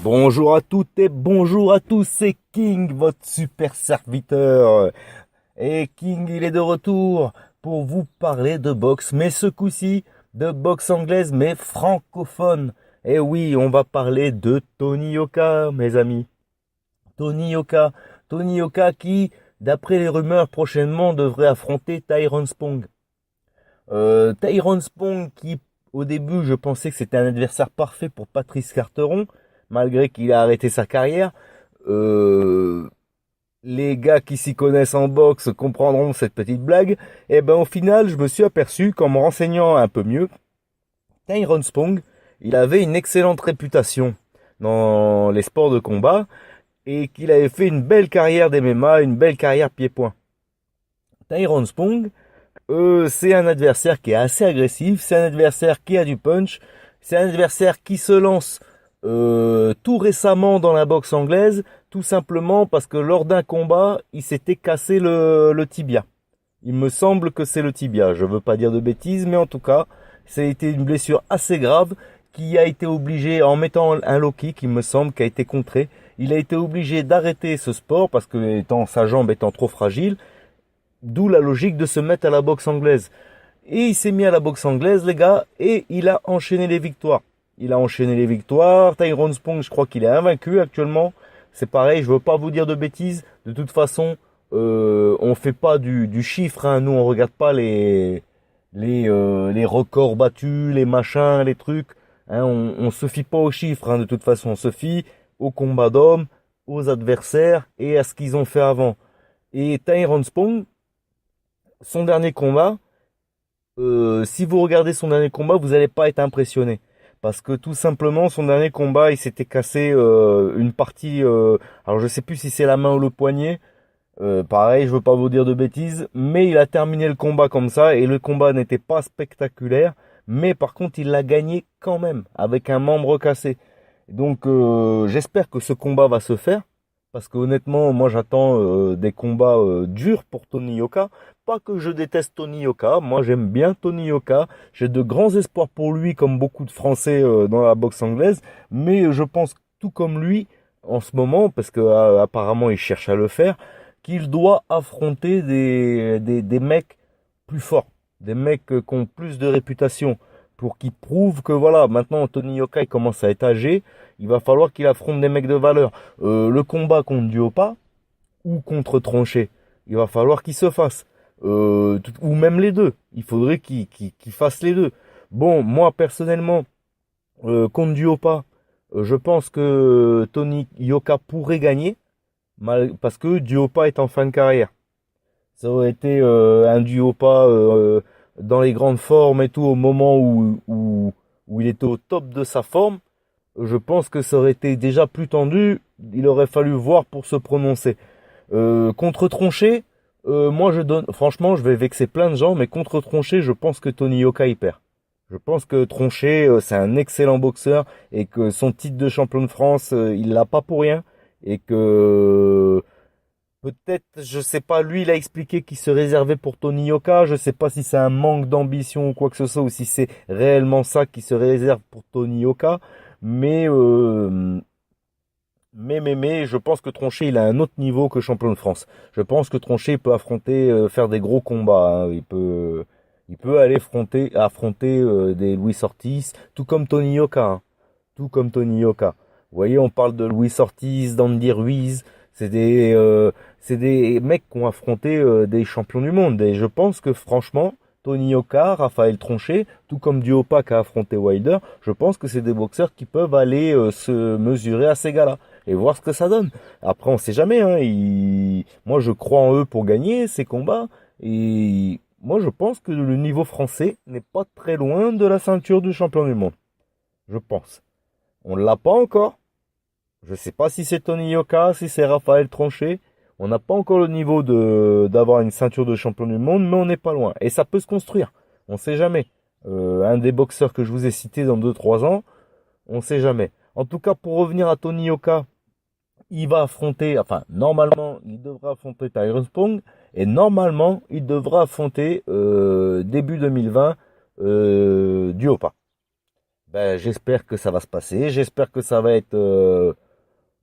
Bonjour à toutes et bonjour à tous, c'est King, votre super serviteur. Et King, il est de retour pour vous parler de boxe, mais ce coup-ci, de boxe anglaise, mais francophone. Et oui, on va parler de Tony Yoka, mes amis. Tony Yoka. Tony Yoka qui, d'après les rumeurs, prochainement devrait affronter Tyrone Spong. Tyrone Spong qui, au début, je pensais que c'était un adversaire parfait pour Patrice Carteron, malgré qu'il a arrêté sa carrière. Euh, les gars qui s'y connaissent en boxe comprendront cette petite blague. Et ben au final, je me suis aperçu qu'en me renseignant un peu mieux, Tyrone Spong, il avait une excellente réputation dans les sports de combat et qu'il avait fait une belle carrière d'MMA, une belle carrière pied-point. Tyrone Spong, c'est un adversaire qui est assez agressif, c'est un adversaire qui a du punch, c'est un adversaire qui se lance tout récemment dans la boxe anglaise, tout simplement parce que lors d'un combat, il s'était cassé le tibia. Il me semble que c'est le tibia, je veux pas dire de bêtises, mais en tout cas, ça a été une blessure assez grave qui a été obligé, en mettant un low kick, il me semble, qui a été contré, il a été obligé d'arrêter ce sport parce que sa jambe étant trop fragile, d'où la logique de se mettre à la boxe anglaise. Et il s'est mis à la boxe anglaise, les gars, et il a enchaîné les victoires. Il a enchaîné les victoires. Tyrone Spong, je crois qu'il est invaincu actuellement. C'est pareil, je veux pas vous dire de bêtises. De toute façon, on fait pas du chiffre, hein. Nous, on regarde pas les records battus, les machins, les trucs. Hein. On se fie pas aux chiffres, hein. De toute façon, on se fie au combat d'hommes, aux adversaires et à ce qu'ils ont fait avant. Et Tyrone Spong, son dernier combat, si vous regardez son dernier combat, vous n'allez pas être impressionné. Parce que tout simplement, son dernier combat, il s'était cassé une partie. Alors je sais plus si c'est la main ou le poignet. Pareil, je veux pas vous dire de bêtises, mais il a terminé le combat comme ça et le combat n'était pas spectaculaire. Mais par contre, il l'a gagné quand même avec un membre cassé. Donc j'espère que ce combat va se faire. Parce que honnêtement, moi j'attends des combats durs pour Tony Yoka. Pas que je déteste Tony Yoka, moi j'aime bien Tony Yoka. J'ai de grands espoirs pour lui, comme beaucoup de Français dans la boxe anglaise. Mais je pense tout comme lui en ce moment, parce que apparemment il cherche à le faire, qu'il doit affronter des mecs plus forts, des mecs qui ont plus de réputation, pour qu'ils prouvent que voilà, maintenant Tony Yoka il commence à être âgé, il va falloir qu'il affronte des mecs de valeur. Le combat contre Duopa ou contre Tronchet, il va falloir qu'il se fasse. Ou même les deux. Il faudrait qu'il fasse les deux. Bon, moi personnellement, contre Duopa, je pense que Tony Yoka pourrait gagner, parce que Duopa est en fin de carrière. Ça aurait été un Duopa dans les grandes formes et tout, au moment où il était au top de sa forme. Je pense que ça aurait été déjà plus tendu. Il aurait fallu voir pour se prononcer. Contre Tronchet, moi je donne, franchement, je vais vexer plein de gens, mais contre Tronchet, je pense que Tony Yoka y perd. Je pense que Tronchet, c'est un excellent boxeur et que son titre de champion de France, il l'a pas pour rien et que peut-être, je sais pas, lui il a expliqué qu'il se réservait pour Tony Yoka. Je sais pas si c'est un manque d'ambition ou quoi que ce soit ou si c'est réellement ça qui se réserve pour Tony Yoka. Mais je pense que Tronchet, il a un autre niveau que champion de France. Je pense que Tronchet peut affronter, faire des gros combats. Hein. Il peut aller affronter des Luis Ortiz, tout comme Tony Yoka. Hein. Tout comme Tony Yoka. Vous voyez, on parle de Luis Ortiz, d'Andy Ruiz. C'est des mecs qui ont affronté des champions du monde. Et je pense que franchement, Tony Yoka, Raphaël Tronchet, tout comme Duopa qui a affronté Wilder, je pense que c'est des boxeurs qui peuvent aller se mesurer à ces gars-là et voir ce que ça donne. Après, on sait jamais. Hein, moi, je crois en eux pour gagner ces combats. Et moi, je pense que le niveau français n'est pas très loin de la ceinture du champion du monde. Je pense. On l'a pas encore. Je sais pas si c'est Tony Yoka, si c'est Raphaël Tronchet. On n'a pas encore le niveau d'avoir une ceinture de champion du monde, mais on n'est pas loin. Et ça peut se construire. On sait jamais. Un des boxeurs que je vous ai cité dans 2 3 ans, on sait jamais. En tout cas, pour revenir à Tony Yoka, il va affronter, enfin, normalement, il devra affronter Tyrone Spong, et normalement, il devra affronter début 2020 Duopa. Ben, j'espère que ça va se passer. J'espère que ça va être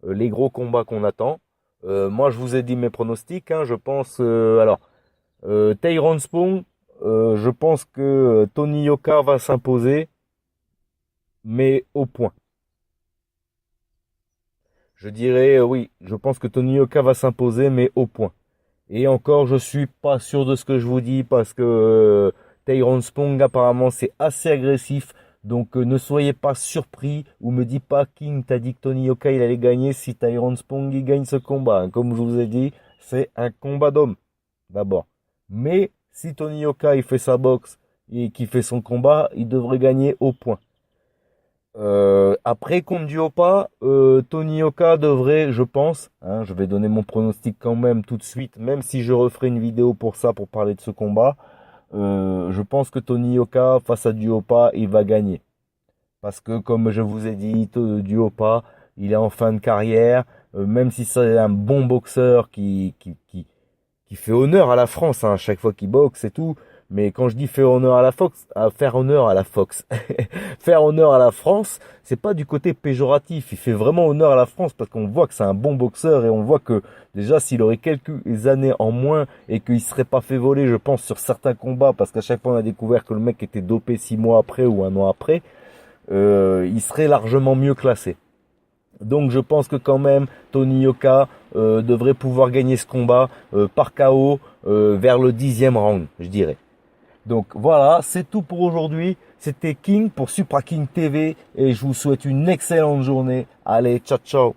les gros combats qu'on attend. Moi, je vous ai dit mes pronostics. Hein, je pense, Tyrone Spong, je pense que Tony Yoka va s'imposer, mais au point. Je dirais, oui, je pense que Tony Yoka va s'imposer, mais au point. Et encore, je suis pas sûr de ce que je vous dis parce que Tyrone Spong, apparemment, c'est assez agressif. Donc, ne soyez pas surpris ou me dis pas King t'a dit que Tony Yoka il allait gagner si Tyrone Spong il gagne ce combat. Hein. Comme je vous ai dit, c'est un combat d'hommes d'abord. Mais si Tony Yoka il fait sa boxe et qu'il fait son combat, il devrait gagner au point. Après contre Duopa, Tony Yoka devrait, je pense, hein, je vais donner mon pronostic quand même tout de suite, même si je referai une vidéo pour ça, pour parler de ce combat. Je pense que Tony Yoka face à Duopa, il va gagner. Parce que comme je vous ai dit, Duopa, il est en fin de carrière, même si c'est un bon boxeur qui fait honneur à la France hein, à chaque fois qu'il boxe et tout. Mais quand je dis faire honneur à la Fox, faire honneur à la Fox, faire honneur à la France, c'est pas du côté péjoratif. Il fait vraiment honneur à la France parce qu'on voit que c'est un bon boxeur et on voit que déjà s'il aurait quelques années en moins et qu'il serait pas fait voler, je pense, sur certains combats parce qu'à chaque fois on a découvert que le mec était dopé 6 mois après ou un an après, il serait largement mieux classé. Donc je pense que quand même Tony Yoka devrait pouvoir gagner ce combat par KO vers le 10e round, je dirais. Donc voilà, c'est tout pour aujourd'hui. C'était King pour Supra King TV et je vous souhaite une excellente journée. Allez, ciao ciao.